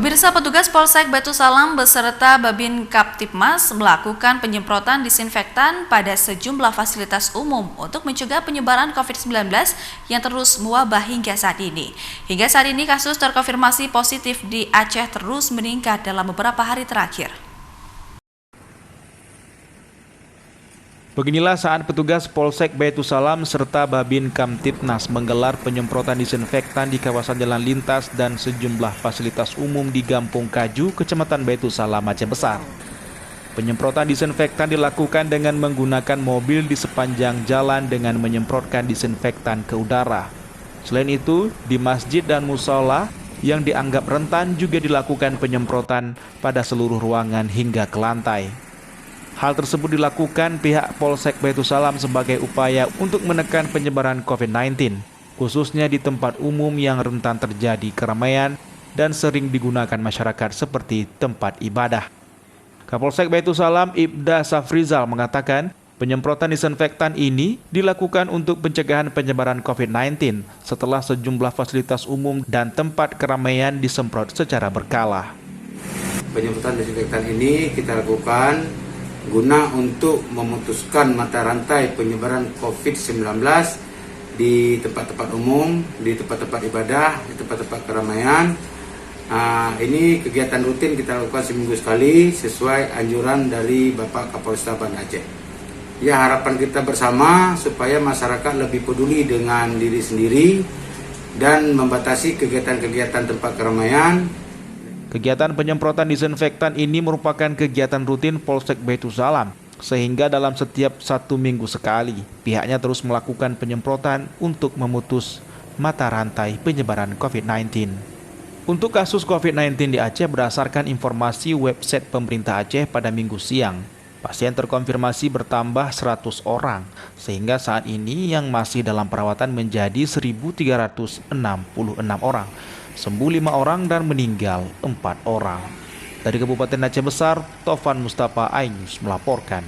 Pemirsa, petugas Polsek Batu Salam beserta Babin Kaptipmas melakukan penyemprotan disinfektan pada sejumlah fasilitas umum untuk mencegah penyebaran COVID-19 yang terus mewabah hingga saat ini. Hingga saat ini kasus terkonfirmasi positif di Aceh terus meningkat dalam beberapa hari terakhir. Beginilah saat petugas Polsek Batu Salam serta Babin Kamtipnas menggelar penyemprotan disinfektan di kawasan jalan lintas dan sejumlah fasilitas umum di Gampung Kaju, Kecamatan Batu Salam, Aceh Besar. Penyemprotan disinfektan dilakukan dengan menggunakan mobil di sepanjang jalan dengan menyemprotkan disinfektan ke udara. Selain itu, di masjid dan musola yang dianggap rentan juga dilakukan penyemprotan pada seluruh ruangan hingga ke lantai. Hal tersebut dilakukan pihak Polsek Batu Salam sebagai upaya untuk menekan penyebaran COVID-19, khususnya di tempat umum yang rentan terjadi keramaian dan sering digunakan masyarakat seperti tempat ibadah. Kapolsek Batu Salam Ibda Safrizal mengatakan, penyemprotan disinfektan ini dilakukan untuk pencegahan penyebaran COVID-19 setelah sejumlah fasilitas umum dan tempat keramaian disemprot secara berkala. Penyemprotan disinfektan ini kita lakukan guna untuk memutuskan mata rantai penyebaran COVID-19 di tempat-tempat umum, di tempat-tempat ibadah, di tempat-tempat keramaian. Ini kegiatan rutin kita lakukan seminggu sekali sesuai anjuran dari Bapak Kapolresta Banda Aceh. Ya, harapan kita bersama supaya masyarakat lebih peduli dengan diri sendiri dan membatasi kegiatan-kegiatan tempat keramaian. Kegiatan penyemprotan disinfektan ini merupakan kegiatan rutin Polsek Batu Salam, sehingga dalam setiap 1 minggu sekali, pihaknya terus melakukan penyemprotan untuk memutus mata rantai penyebaran COVID-19. Untuk kasus COVID-19 di Aceh berdasarkan informasi website pemerintah Aceh pada Minggu siang, pasien terkonfirmasi bertambah 100 orang, sehingga saat ini yang masih dalam perawatan menjadi 1.366 orang. Sembuh 5 orang dan meninggal 4 orang. Dari Kabupaten Aceh Besar, Taufan Mustafa, iNews melaporkan.